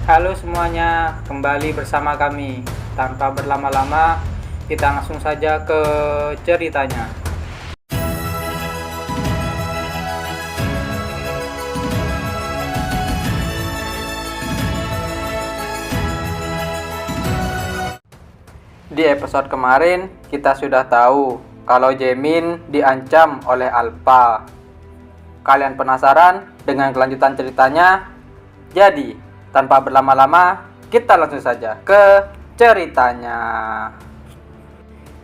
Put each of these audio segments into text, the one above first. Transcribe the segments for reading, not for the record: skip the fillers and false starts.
Halo semuanya, kembali bersama kami. Tanpa berlama-lama, kita langsung saja ke ceritanya. Di episode kemarin, kita sudah tahu kalau Jaemin diancam oleh Alpha. Kalian penasaran dengan kelanjutan ceritanya? Jadi, tanpa berlama-lama, kita langsung saja ke ceritanya.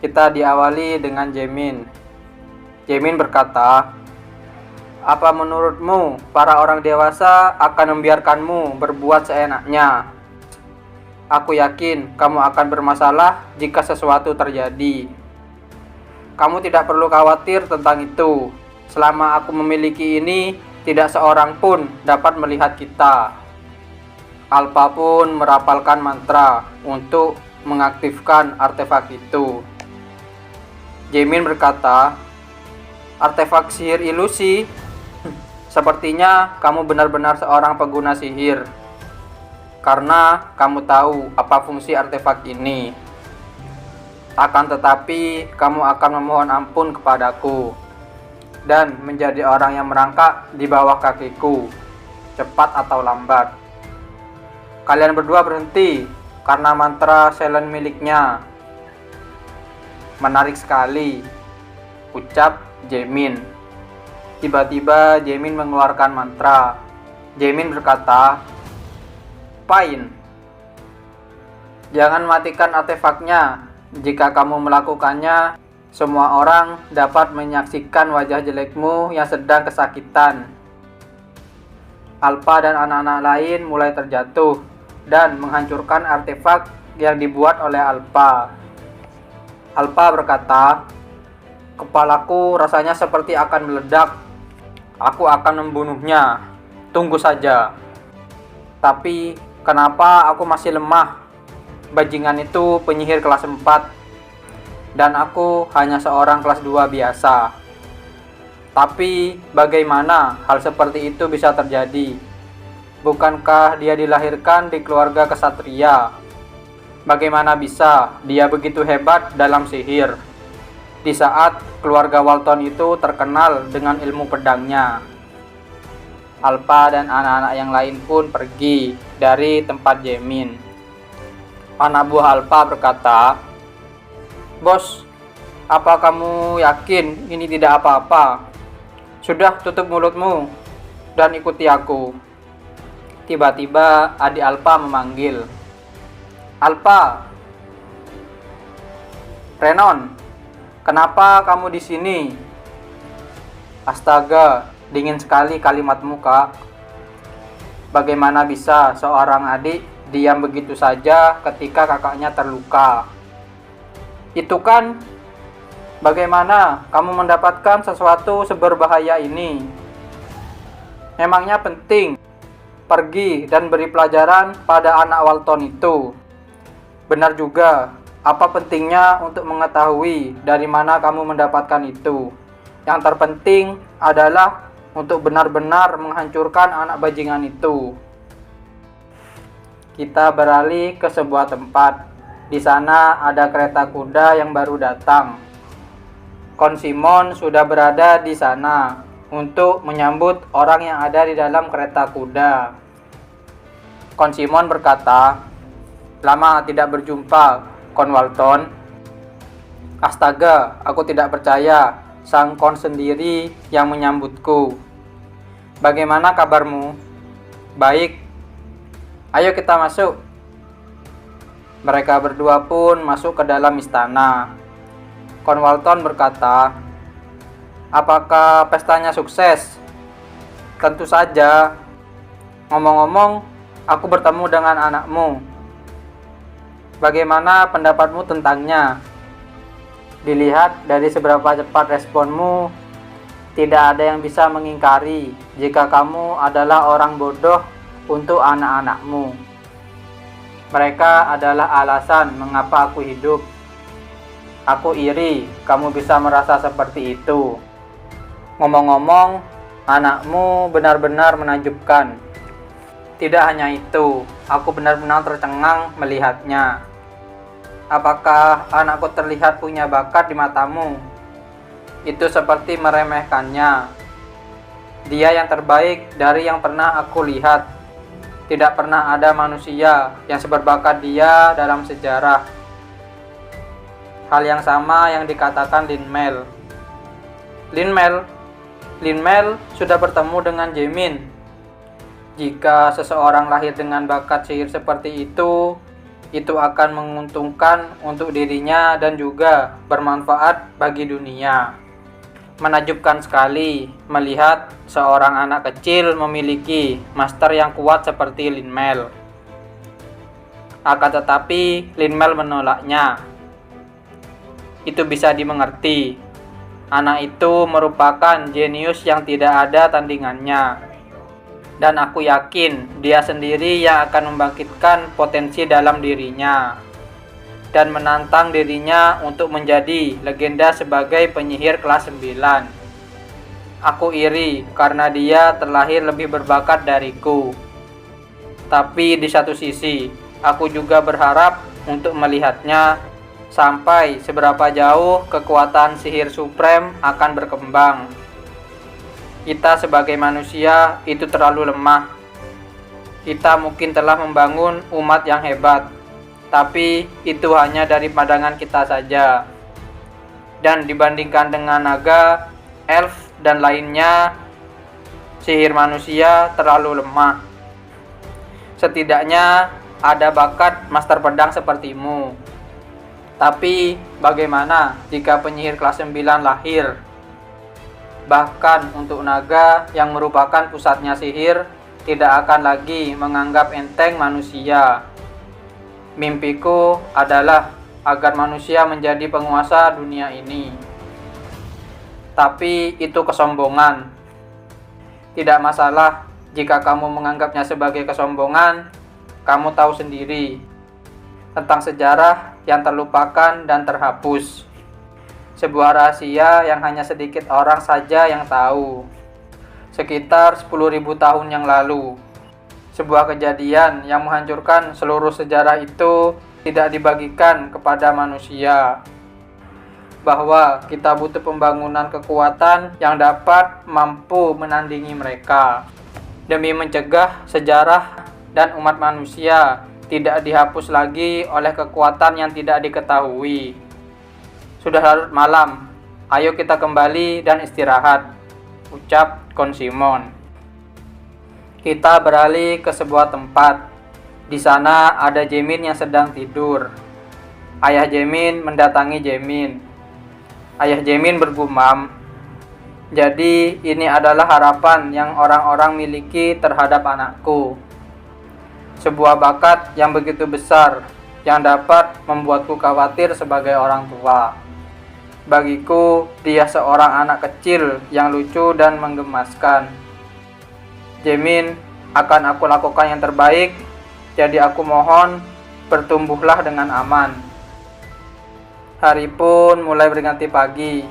Kita diawali dengan Jaemin. Jaemin berkata, "Apa menurutmu para orang dewasa akan membiarkanmu berbuat seenaknya? Aku yakin kamu akan bermasalah jika sesuatu terjadi. Kamu tidak perlu khawatir tentang itu. Selama aku memiliki ini, tidak seorang pun dapat melihat kita." Alpha pun merapalkan mantra untuk mengaktifkan artefak itu. Jaemin berkata, "Artefak sihir ilusi? Sepertinya kamu benar-benar seorang pengguna sihir. Karena kamu tahu apa fungsi artefak ini. Akan tetapi, kamu akan memohon ampun kepadaku dan menjadi orang yang merangkak di bawah kakiku, cepat atau lambat. Kalian berdua berhenti karena mantra silent miliknya." "Menarik sekali," ucap Jaemin. Tiba-tiba Jaemin mengeluarkan mantra. Jaemin berkata, "Pain, jangan matikan artefaknya. Jika kamu melakukannya, semua orang dapat menyaksikan wajah jelekmu yang sedang kesakitan." Alpha dan anak-anak lain mulai terjatuh dan menghancurkan artefak yang dibuat oleh Alpha. Alpha berkata, "Kepalaku rasanya seperti akan meledak. Aku akan membunuhnya. Tunggu saja. Tapi kenapa aku masih lemah? Bajingan itu penyihir kelas 4 dan aku hanya seorang kelas 2 biasa. Tapi bagaimana hal seperti itu bisa terjadi? Bukankah dia dilahirkan di keluarga kesatria? Bagaimana bisa dia begitu hebat dalam sihir di saat keluarga Walton itu terkenal dengan ilmu pedangnya?" Alpha dan anak-anak yang lain pun pergi dari tempat Jaemin. Anak buah Alpha berkata, "Bos, apa kamu yakin ini tidak apa-apa? Sudah, tutup mulutmu dan ikuti aku." Tiba-tiba adik Alpha memanggil, "Alpha, Renon, kenapa kamu di sini?" "Astaga, dingin sekali kalimatmu, Kak. Bagaimana bisa seorang adik diam begitu saja ketika kakaknya terluka? Itu kan, bagaimana kamu mendapatkan sesuatu seberbahaya ini? Memangnya penting pergi dan beri pelajaran pada anak Walton itu? Benar juga, apa pentingnya untuk mengetahui dari mana kamu mendapatkan itu? Yang terpenting adalah untuk benar-benar menghancurkan anak bajingan itu." Kita beralih ke sebuah tempat. Di sana ada kereta kuda yang baru datang. Kon Simon sudah berada di sana untuk menyambut orang yang ada di dalam kereta kuda. Kon Simon berkata, "Lama tidak berjumpa, Kon Walton." "Astaga, aku tidak percaya sang Kon sendiri yang menyambutku. Bagaimana kabarmu?" "Baik. Ayo kita masuk." Mereka berdua pun masuk ke dalam istana. Kon Walton berkata, "Apakah pestanya sukses?" "Tentu saja. Ngomong-ngomong, aku bertemu dengan anakmu. Bagaimana pendapatmu tentangnya? Dilihat dari seberapa cepat responmu, tidak ada yang bisa mengingkari jika kamu adalah orang bodoh untuk anak-anakmu. Mereka adalah alasan mengapa aku hidup. Aku iri kamu bisa merasa seperti itu. Ngomong-ngomong, anakmu benar-benar menakjubkan." Tidak hanya itu, aku benar-benar tercengang melihatnya. Apakah anakku terlihat punya bakat di matamu? Itu seperti meremehkannya. Dia yang terbaik dari yang pernah aku lihat. Tidak pernah ada manusia yang seberbakat dia dalam sejarah. Hal yang sama yang dikatakan Lin Mel. Lin Mel sudah bertemu dengan Jaemin. Jika seseorang lahir dengan bakat sihir seperti itu akan menguntungkan untuk dirinya dan juga bermanfaat bagi dunia. Menakjubkan sekali melihat seorang anak kecil memiliki master yang kuat seperti Lin Mel. Akan tetapi Lin Mel menolaknya. Itu bisa dimengerti. Anak itu merupakan jenius yang tidak ada tandingannya. Dan aku yakin dia sendiri yang akan membangkitkan potensi dalam dirinya dan menantang dirinya untuk menjadi legenda sebagai penyihir kelas 9. Aku iri karena dia terlahir lebih berbakat dariku. Tapi di satu sisi, aku juga berharap untuk melihatnya sampai seberapa jauh kekuatan sihir supreme akan berkembang. Kita sebagai manusia itu terlalu lemah. Kita mungkin telah membangun umat yang hebat, tapi itu hanya dari pandangan kita saja. Dan dibandingkan dengan naga, elf, dan lainnya, sihir manusia terlalu lemah. Setidaknya ada bakat master pedang sepertimu. Tapi bagaimana jika penyihir kelas 9 lahir? Bahkan untuk naga yang merupakan pusatnya sihir tidak akan lagi menganggap enteng manusia. Mimpiku adalah agar manusia menjadi penguasa dunia ini. Tapi itu kesombongan. Tidak masalah jika kamu menganggapnya sebagai kesombongan. Kamu tahu sendiri tentang sejarah yang terlupakan dan terhapus. Sebuah rahasia yang hanya sedikit orang saja yang tahu. Sekitar 10.000 tahun yang lalu, sebuah kejadian yang menghancurkan seluruh sejarah itu tidak dibagikan kepada manusia. Bahwa kita butuh pembangunan kekuatan yang dapat mampu menandingi mereka. Demi mencegah sejarah dan umat manusia tidak dihapus lagi oleh kekuatan yang tidak diketahui. Sudah larut malam, ayo kita kembali dan istirahat, ucap Kon Simon. Kita beralih ke sebuah tempat. Di sana ada Jaemin yang sedang tidur. Ayah Jaemin mendatangi Jaemin. Ayah Jaemin bergumam, jadi ini adalah harapan yang orang-orang miliki terhadap anakku. Sebuah bakat yang begitu besar yang dapat membuatku khawatir sebagai orang tua. Bagiku, dia seorang anak kecil yang lucu dan menggemaskan. Jaemin, akan aku lakukan yang terbaik, jadi aku mohon bertumbuhlah dengan aman. Hari pun mulai berganti pagi.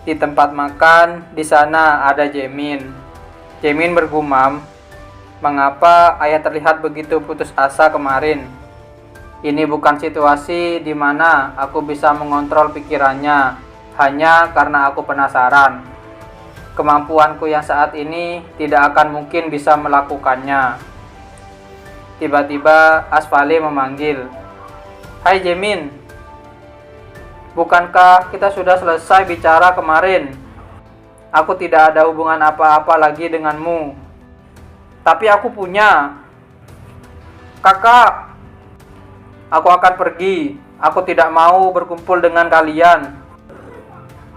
Di tempat makan, di sana ada Jaemin. Jaemin bergumam, mengapa ayah terlihat begitu putus asa kemarin? Ini bukan situasi di mana aku bisa mengontrol pikirannya. Hanya karena aku penasaran. Kemampuanku yang saat ini tidak akan mungkin bisa melakukannya. Tiba-tiba Asfali memanggil. Hai Jaemin, bukankah kita sudah selesai bicara kemarin? Aku tidak ada hubungan apa-apa lagi denganmu. Tapi aku punya. Kakak, aku akan pergi. Aku tidak mau berkumpul dengan kalian.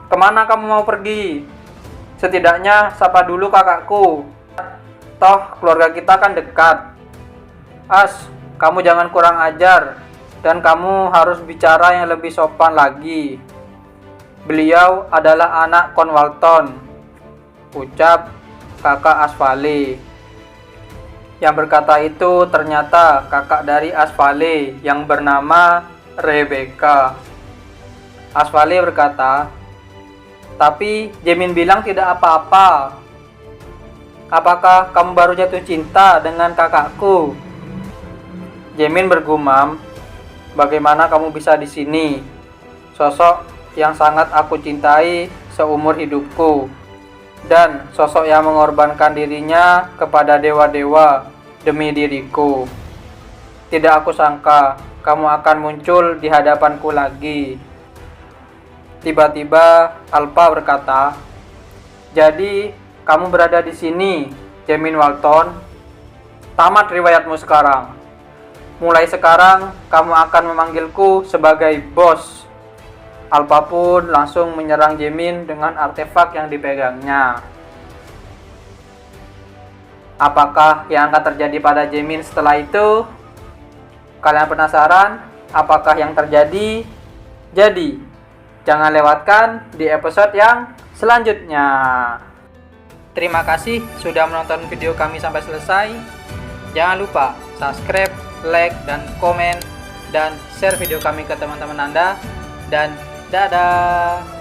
Kemana kamu mau pergi? Setidaknya sapa dulu kakakku. Toh keluarga kita kan dekat. As, kamu jangan kurang ajar. Dan kamu harus bicara yang lebih sopan lagi. Beliau adalah anak Kon Walton, ucap kakak Asfali. Yang berkata itu ternyata kakak dari Asfali yang bernama Rebecca. Asfali berkata, tapi Jaemin bilang tidak apa-apa. Apakah kamu baru jatuh cinta dengan kakakku? Jamin bergumam, bagaimana kamu bisa di sini? Sosok yang sangat aku cintai seumur hidupku. Dan sosok yang mengorbankan dirinya kepada dewa-dewa demi diriku. Tidak aku sangka kamu akan muncul di hadapanku lagi. Tiba-tiba Alpha berkata, jadi kamu berada di sini, Jamin Walton. Tamat riwayatmu sekarang. Mulai sekarang kamu akan memanggilku sebagai bos. Alpha pun langsung menyerang Jamin dengan artefak yang dipegangnya. Apakah yang akan terjadi pada Jamin setelah itu? Kalian penasaran apakah yang terjadi? Jadi, jangan lewatkan di episode yang selanjutnya. Terima kasih sudah menonton video kami sampai selesai. Jangan lupa subscribe, like, dan komen, dan share video kami ke teman-teman Anda. Dan dadah!